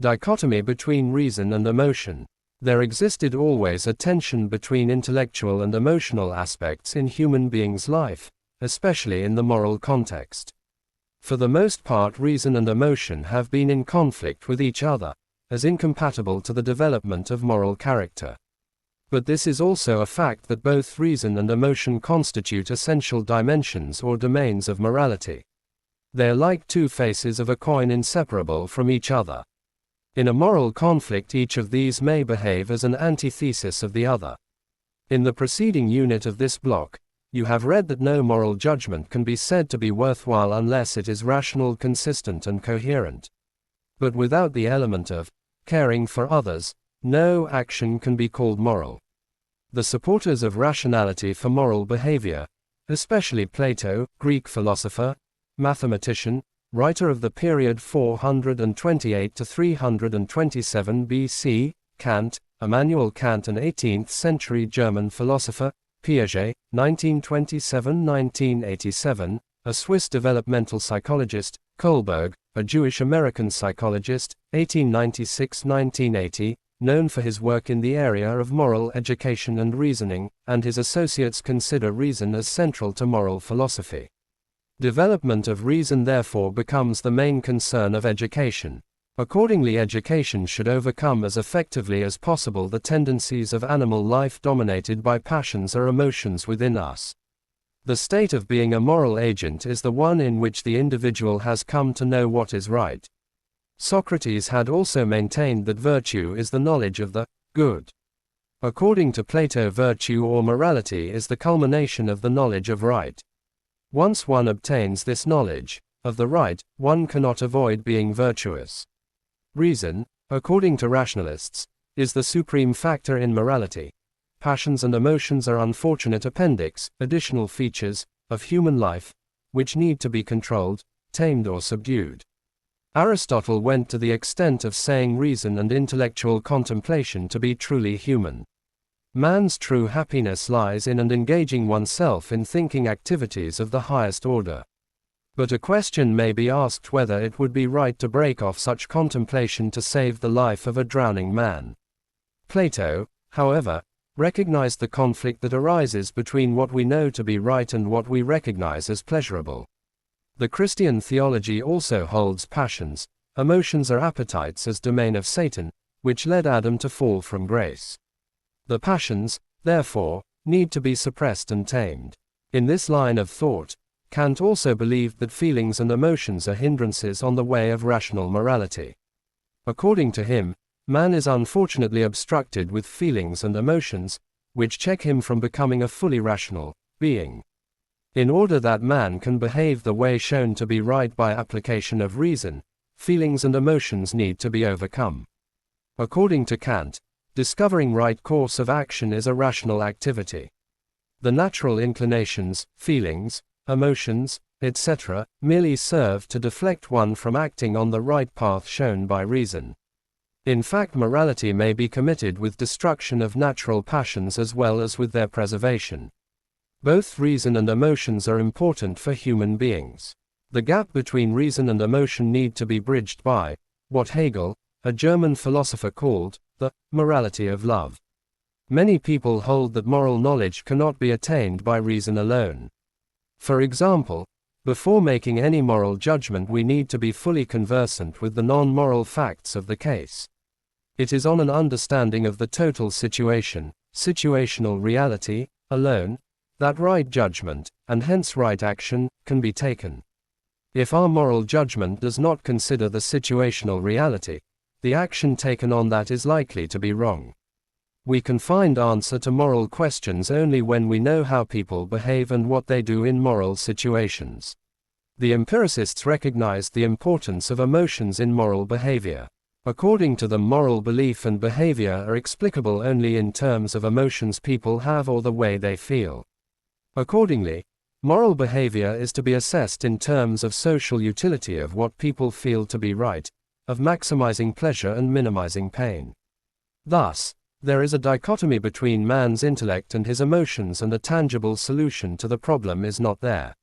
Dichotomy between reason and emotion. There existed always a tension between intellectual and emotional aspects in human beings' life, especially in the moral context. For the most part, reason and emotion have been in conflict with each other, as incompatible to the development of moral character. But this is also a fact that both reason and emotion constitute essential dimensions or domains of morality. They are like two faces of a coin, inseparable from each other. In a moral conflict, each of these may behave as an antithesis of the other. In the preceding unit of this block, you have read that no moral judgment can be said to be worthwhile unless it is rational, consistent, and coherent. But without the element of caring for others, no action can be called moral. The supporters of rationality for moral behavior, especially Plato, Greek philosopher, mathematician, writer of the period 428 to 327 BC, Kant, Immanuel Kant, an 18th-century German philosopher, Piaget, 1927–1987, a Swiss developmental psychologist, Kohlberg, a Jewish-American psychologist, 1896–1980, known for his work in the area of moral education and reasoning, and his associates consider reason as central to moral philosophy. Development of reason therefore becomes the main concern of education. Accordingly, education should overcome as effectively as possible the tendencies of animal life dominated by passions or emotions within us. The state of being a moral agent is the one in which the individual has come to know what is right. Socrates had also maintained that virtue is the knowledge of the good. According to Plato, virtue or morality is the culmination of the knowledge of right. Once one obtains this knowledge of the right, one cannot avoid being virtuous. Reason, according to rationalists, is the supreme factor in morality. Passions and emotions are unfortunate appendix, additional features, of human life, which need to be controlled, tamed or subdued. Aristotle went to the extent of saying reason and intellectual contemplation to be truly human. Man's true happiness lies in and engaging oneself in thinking activities of the highest order. But a question may be asked whether it would be right to break off such contemplation to save the life of a drowning man. Plato, however, recognized the conflict that arises between what we know to be right and what we recognize as pleasurable. The Christian theology also holds passions, emotions or appetites as domain of Satan, which led Adam to fall from grace. The passions, therefore, need to be suppressed and tamed. In this line of thought, Kant also believed that feelings and emotions are hindrances on the way of rational morality. According to him, man is unfortunately obstructed with feelings and emotions, which check him from becoming a fully rational being. In order that man can behave the way shown to be right by application of reason, feelings and emotions need to be overcome. According to Kant, discovering right course of action is a rational activity. The natural inclinations, feelings, emotions, etc., merely serve to deflect one from acting on the right path shown by reason. In fact, morality may be committed with destruction of natural passions as well as with their preservation. Both reason and emotions are important for human beings. The gap between reason and emotion need to be bridged by what Hegel, a German philosopher, called the morality of love. Many people hold that moral knowledge cannot be attained by reason alone. For example, before making any moral judgment we need to be fully conversant with the non-moral facts of the case. It is on an understanding of the total situation, situational reality, alone, that right judgment, and hence right action, can be taken. If our moral judgment does not consider the situational reality, the action taken on that is likely to be wrong. We can find answer to moral questions only when we know how people behave and what they do in moral situations. The empiricists recognized the importance of emotions in moral behavior. According to them, moral belief and behavior are explicable only in terms of emotions people have or the way they feel. Accordingly, moral behavior is to be assessed in terms of social utility, of what people feel to be right, of maximizing pleasure and minimizing pain. Thus, there is a dichotomy between man's intellect and his emotions, and a tangible solution to the problem is not there.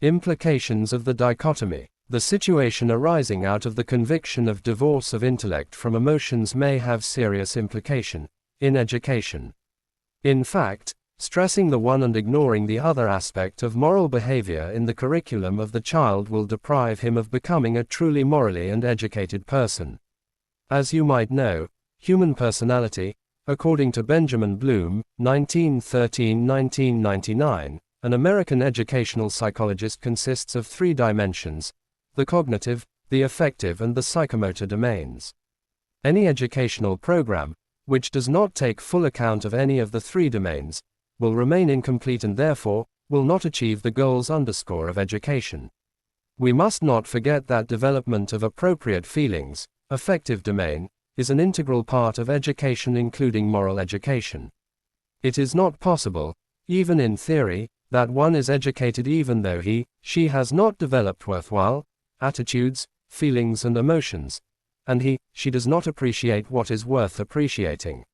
Implications of the dichotomy. The situation arising out of the conviction of divorce of intellect from emotions may have serious implication in education. In fact, stressing the one and ignoring the other aspect of moral behavior in the curriculum of the child will deprive him of becoming a truly morally and educated person. As you might know, human personality, according to Benjamin Bloom, 1913–1999, an American educational psychologist, consists of three dimensions: the cognitive, the affective and the psychomotor domains. Any educational program, which does not take full account of any of the three domains, will remain incomplete and therefore, will not achieve the goals of education. We must not forget that development of appropriate feelings, affective domain, is an integral part of education, including moral education. It is not possible, even in theory, that one is educated even though she has not developed worthwhile attitudes, feelings and emotions, and she does not appreciate what is worth appreciating.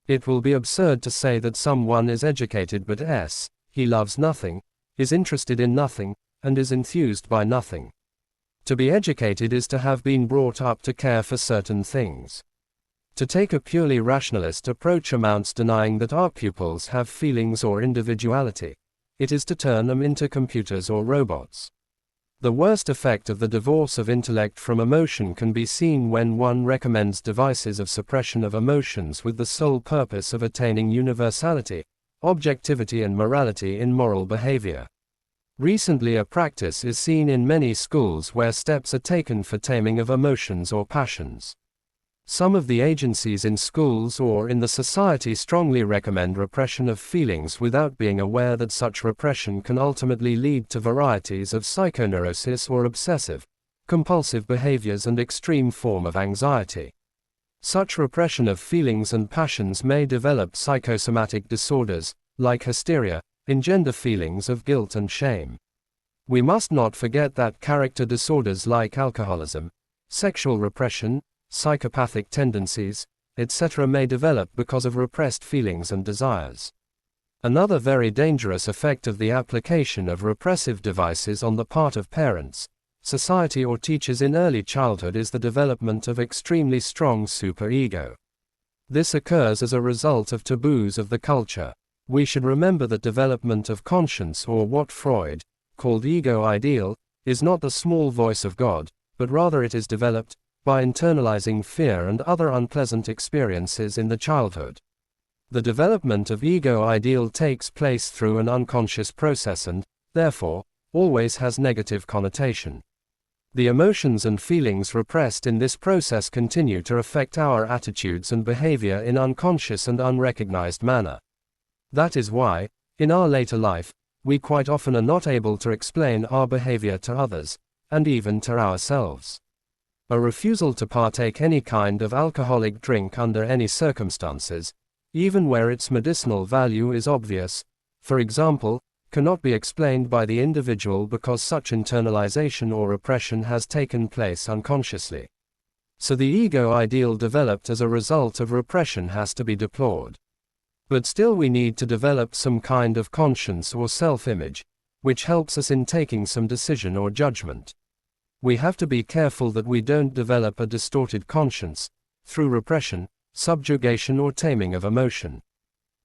It will be absurd to say that someone is educated but he loves nothing, is interested in nothing, and is enthused by nothing. To be educated is to have been brought up to care for certain things. To take a purely rationalist approach amounts denying that our pupils have feelings or individuality. It is to turn them into computers or robots. The worst effect of the divorce of intellect from emotion can be seen when one recommends devices of suppression of emotions with the sole purpose of attaining universality, objectivity and morality in moral behavior. Recently, a practice is seen in many schools where steps are taken for taming of emotions or passions. Some of the agencies in schools or in the society strongly recommend repression of feelings without being aware that such repression can ultimately lead to varieties of psychoneurosis or obsessive, compulsive behaviors and extreme form of anxiety. Such repression of feelings and passions may develop psychosomatic disorders, like hysteria, engender feelings of guilt and shame. We must not forget that character disorders like alcoholism, sexual repression, psychopathic tendencies, etc. may develop because of repressed feelings and desires. Another very dangerous effect of the application of repressive devices on the part of parents, society or teachers in early childhood is the development of extremely strong superego. This occurs as a result of taboos of the culture. We should remember that development of conscience, or what Freud called ego ideal, is not the small voice of God, but rather it is developed by internalizing fear and other unpleasant experiences in the childhood. The development of ego ideal takes place through an unconscious process and, therefore, always has negative connotation. The emotions and feelings repressed in this process continue to affect our attitudes and behavior in unconscious and unrecognized manner. That is why, in our later life, we quite often are not able to explain our behavior to others, and even to ourselves. A refusal to partake any kind of alcoholic drink under any circumstances, even where its medicinal value is obvious, for example, cannot be explained by the individual because such internalization or repression has taken place unconsciously. So the ego ideal developed as a result of repression has to be deplored. But still we need to develop some kind of conscience or self-image, which helps us in taking some decision or judgment. We have to be careful that we don't develop a distorted conscience, through repression, subjugation or taming of emotion.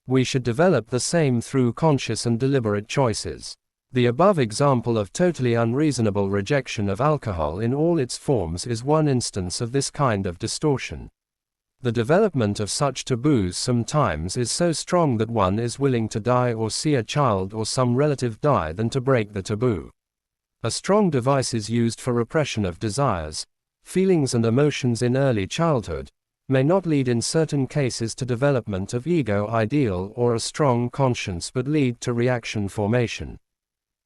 We should develop the same through conscious and deliberate choices. The above example of totally unreasonable rejection of alcohol in all its forms is one instance of this kind of distortion. The development of such taboos sometimes is so strong that one is willing to die or see a child or some relative die than to break the taboo. A strong device is used for repression of desires, feelings and emotions in early childhood, may not lead in certain cases to development of ego ideal or a strong conscience but lead to reaction formation.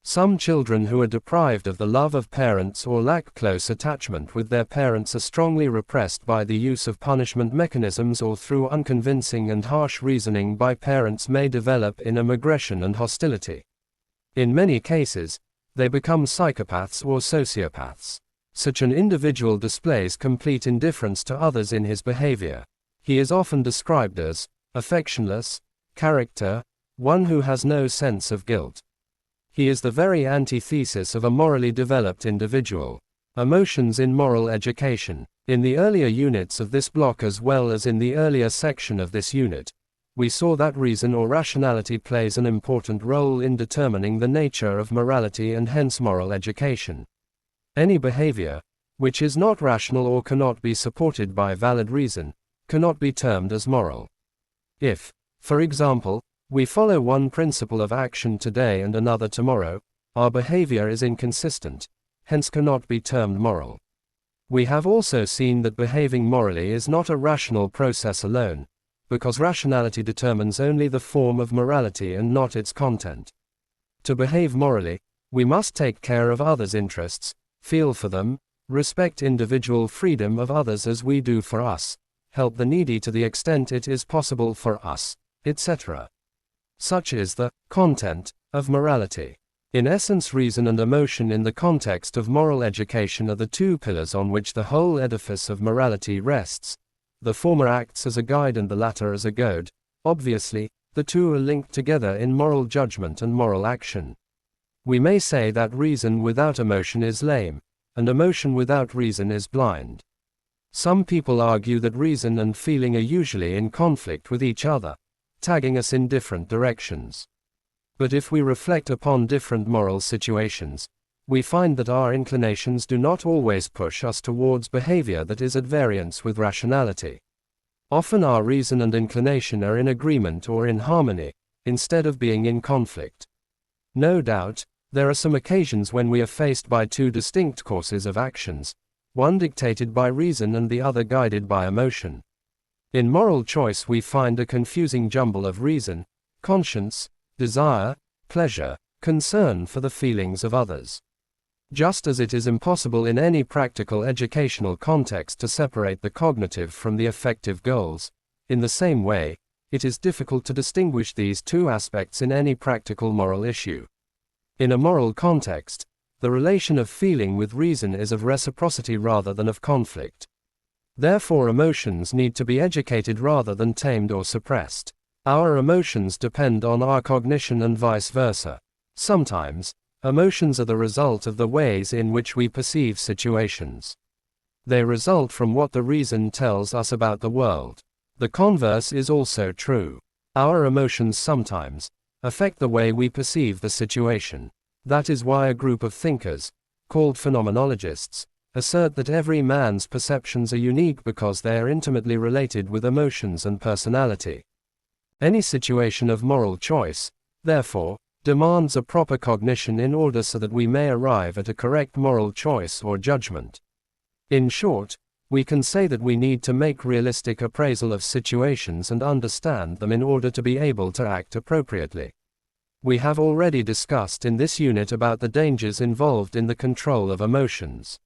Some children who are deprived of the love of parents or lack close attachment with their parents are strongly repressed by the use of punishment mechanisms or through unconvincing and harsh reasoning by parents may develop in aggression and hostility. In many cases, they become psychopaths or sociopaths. Such an individual displays complete indifference to others in his behavior. He is often described as affectionless character, one who has no sense of guilt. He is the very antithesis of a morally developed individual. Emotions in moral education. In the earlier units of this block as well as in the earlier section of this unit, we saw that reason or rationality plays an important role in determining the nature of morality and hence moral education. Any behavior, which is not rational or cannot be supported by valid reason, cannot be termed as moral. If, for example, we follow one principle of action today and another tomorrow, our behavior is inconsistent, hence cannot be termed moral. We have also seen that behaving morally is not a rational process alone, because rationality determines only the form of morality and not its content. To behave morally, we must take care of others' interests, feel for them, respect individual freedom of others as we do for us, help the needy to the extent it is possible for us, etc. Such is the content of morality. In essence, reason and emotion in the context of moral education are the two pillars on which the whole edifice of morality rests. The former acts as a guide and the latter as a goad. Obviously, the two are linked together in moral judgment and moral action. We may say that reason without emotion is lame, and emotion without reason is blind. Some people argue that reason and feeling are usually in conflict with each other, tagging us in different directions. But if we reflect upon different moral situations, we find that our inclinations do not always push us towards behavior that is at variance with rationality. Often our reason and inclination are in agreement or in harmony, instead of being in conflict. No doubt, there are some occasions when we are faced by two distinct courses of actions, one dictated by reason and the other guided by emotion. In moral choice we find a confusing jumble of reason, conscience, desire, pleasure, concern for the feelings of others. Just as it is impossible in any practical educational context to separate the cognitive from the affective goals, in the same way, it is difficult to distinguish these two aspects in any practical moral issue. In a moral context, the relation of feeling with reason is of reciprocity rather than of conflict. Therefore, emotions need to be educated rather than tamed or suppressed. Our emotions depend on our cognition and vice versa. Sometimes, emotions are the result of the ways in which we perceive situations. They result from what the reason tells us about the world. The converse is also true. Our emotions sometimes affect the way we perceive the situation. That is why a group of thinkers, called phenomenologists, assert that every man's perceptions are unique because they are intimately related with emotions and personality. Any situation of moral choice, therefore, demands a proper cognition in order so that we may arrive at a correct moral choice or judgment. In short, we can say that we need to make realistic appraisal of situations and understand them in order to be able to act appropriately. We have already discussed in this unit about the dangers involved in the control of emotions.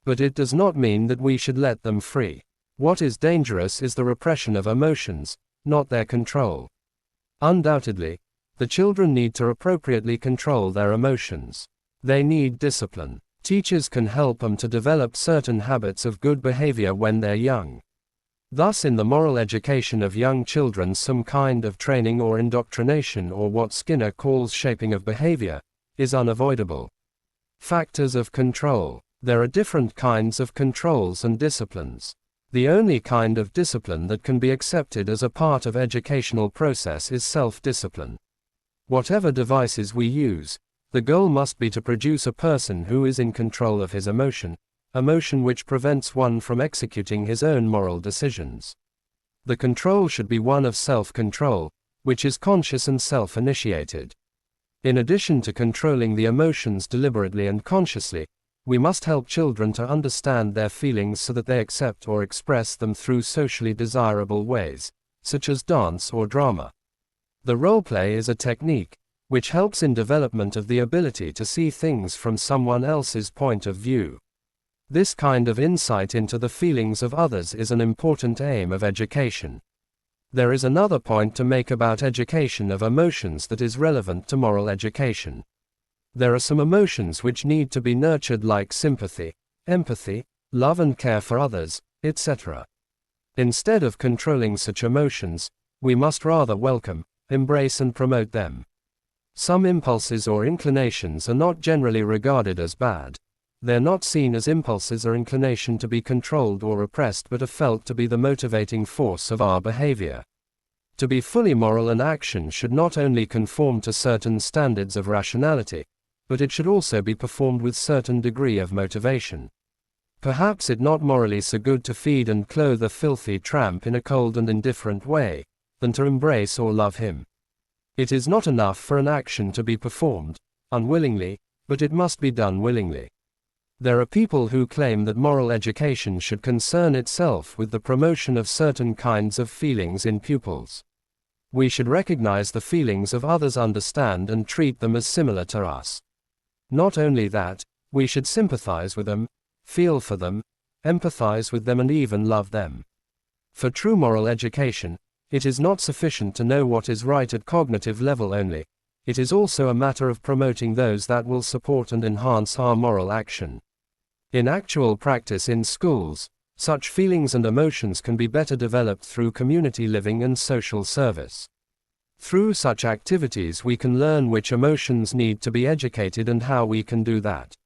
But it does not mean that we should let them free. What is dangerous is the repression of emotions, not their control. Undoubtedly, the children need to appropriately control their emotions. They need discipline. Teachers can help them to develop certain habits of good behavior when they're young. Thus, in the moral education of young children, some kind of training or indoctrination, or what Skinner calls shaping of behavior, is unavoidable. Factors of control. There are different kinds of controls and disciplines. The only kind of discipline that can be accepted as a part of educational process is self-discipline. Whatever devices we use, the goal must be to produce a person who is in control of his emotion which prevents one from executing his own moral decisions. The control should be one of self-control, which is conscious and self-initiated. In addition to controlling the emotions deliberately and consciously, we must help children to understand their feelings so that they accept or express them through socially desirable ways, such as dance or drama. The role play is a technique, which helps in development of the ability to see things from someone else's point of view. This kind of insight into the feelings of others is an important aim of education. There is another point to make about education of emotions that is relevant to moral education. There are some emotions which need to be nurtured, like sympathy, empathy, love and care for others, etc. Instead of controlling such emotions, we must rather welcome, embrace and promote them. Some impulses or inclinations are not generally regarded as bad. They are not seen as impulses or inclination to be controlled or repressed, but are felt to be the motivating force of our behavior. To be fully moral, an action should not only conform to certain standards of rationality, but it should also be performed with certain degree of motivation. Perhaps it not morally so good to feed and clothe a filthy tramp in a cold and indifferent way, than to embrace or love him. It is not enough for an action to be performed unwillingly, but it must be done willingly. There are people who claim that moral education should concern itself with the promotion of certain kinds of feelings in pupils. We should recognize the feelings of others, understand and treat them as similar to us. Not only that, we should sympathize with them, feel for them, empathize with them and even love them. For true moral education, it is not sufficient to know what is right at cognitive level only. It is also a matter of promoting those that will support and enhance our moral action. In actual practice in schools, such feelings and emotions can be better developed through community living and social service. Through such activities we can learn which emotions need to be educated and how we can do that.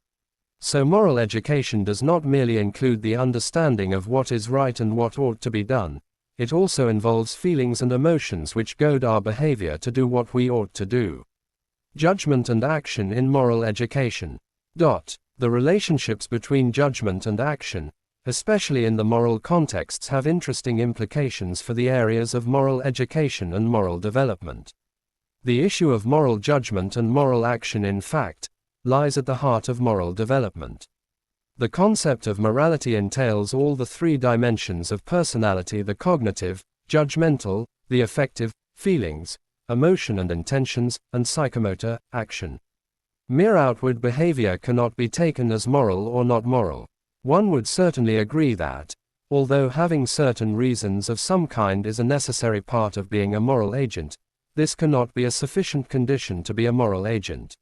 So moral education does not merely include the understanding of what is right and what ought to be done. It also involves feelings and emotions which goad our behavior to do what we ought to do. Judgment and action in moral education. The relationships between judgment and action, especially in the moral contexts, have interesting implications for the areas of moral education and moral development. The issue of moral judgment and moral action, in fact, lies at the heart of moral development. The concept of morality entails all the three dimensions of personality: the cognitive, judgmental, the affective, feelings, emotion and intentions, and psychomotor, action. Mere outward behavior cannot be taken as moral or not moral. One would certainly agree that, although having certain reasons of some kind is a necessary part of being a moral agent, this cannot be a sufficient condition to be a moral agent.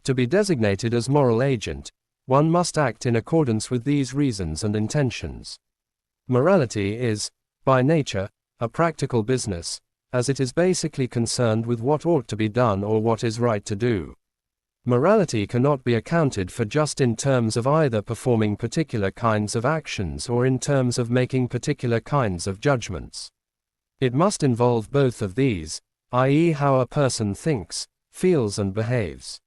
To be designated as moral agent, one must act in accordance with these reasons and intentions. Morality is, by nature, a practical business, as it is basically concerned with what ought to be done or what is right to do. Morality cannot be accounted for just in terms of either performing particular kinds of actions or in terms of making particular kinds of judgments. It must involve both of these, i.e., how a person thinks, feels and behaves.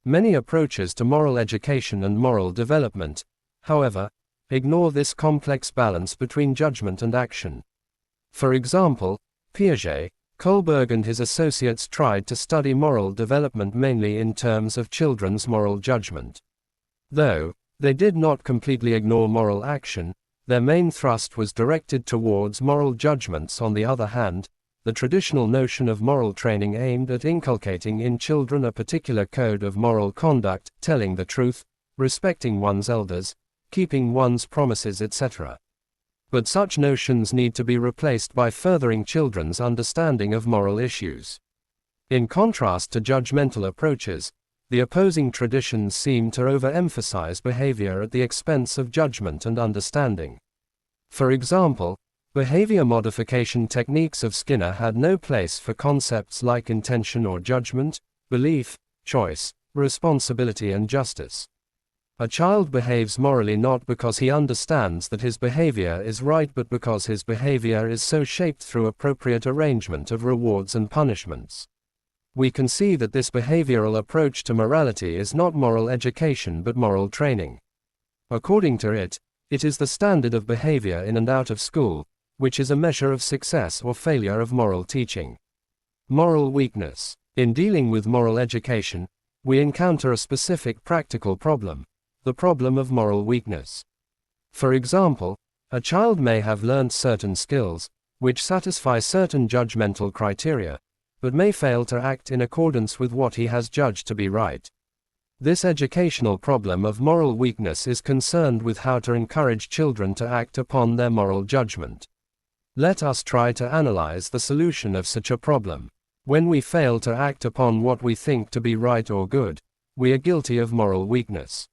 Many approaches to moral education and moral development, however, ignore this complex balance between judgment and action. For example, Piaget, Kohlberg and his associates tried to study moral development mainly in terms of children's moral judgment. Though they did not completely ignore moral action, their main thrust was directed towards moral judgments. On the other hand, the traditional notion of moral training aimed at inculcating in children a particular code of moral conduct, telling the truth, respecting one's elders, keeping one's promises, etc. But such notions need to be replaced by furthering children's understanding of moral issues. In contrast to judgmental approaches, the opposing traditions seem to overemphasize behavior at the expense of judgment and understanding. For example, behavior modification techniques of Skinner had no place for concepts like intention or judgment, belief, choice, responsibility and justice. A child behaves morally not because he understands that his behavior is right, but because his behavior is so shaped through appropriate arrangement of rewards and punishments. We can see that this behavioral approach to morality is not moral education but moral training. According to it, it is the standard of behavior in and out of school, which is a measure of success or failure of moral teaching. Moral weakness. In dealing with moral education, we encounter a specific practical problem. The problem of moral weakness. For example, a child may have learned certain skills, which satisfy certain judgmental criteria, but may fail to act in accordance with what he has judged to be right. This educational problem of moral weakness is concerned with how to encourage children to act upon their moral judgment. Let us try to analyze the solution of such a problem. When we fail to act upon what we think to be right or good, we are guilty of moral weakness.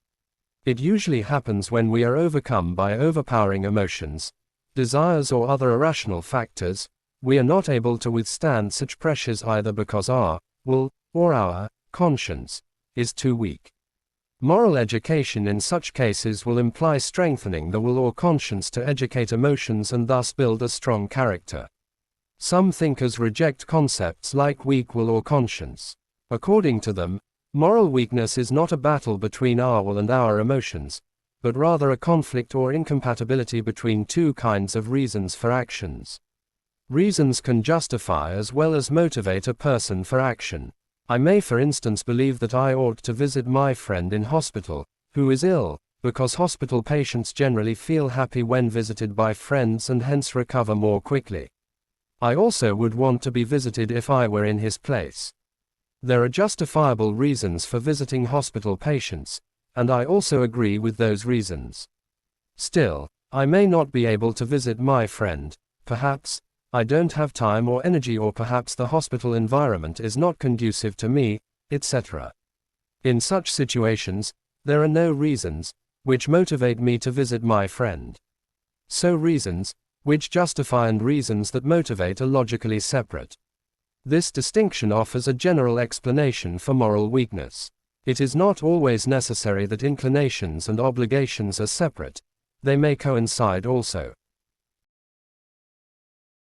It usually happens when we are overcome by overpowering emotions, desires or other irrational factors. We are not able to withstand such pressures either because our will, or our conscience, is too weak. Moral education in such cases will imply strengthening the will or conscience to educate emotions and thus build a strong character. Some thinkers reject concepts like weak will or conscience. According to them, moral weakness is not a battle between our will and our emotions, but rather a conflict or incompatibility between two kinds of reasons for actions. Reasons can justify as well as motivate a person for action. I may for instance believe that I ought to visit my friend in hospital, who is ill, because hospital patients generally feel happy when visited by friends and hence recover more quickly. I also would want to be visited if I were in his place. There are justifiable reasons for visiting hospital patients, and I also agree with those reasons. Still, I may not be able to visit my friend, perhaps I don't have time or energy, or perhaps the hospital environment is not conducive to me, etc. In such situations, there are no reasons which motivate me to visit my friend. So reasons which justify and reasons that motivate are logically separate. This distinction offers a general explanation for moral weakness. It is not always necessary that inclinations and obligations are separate. They may coincide also.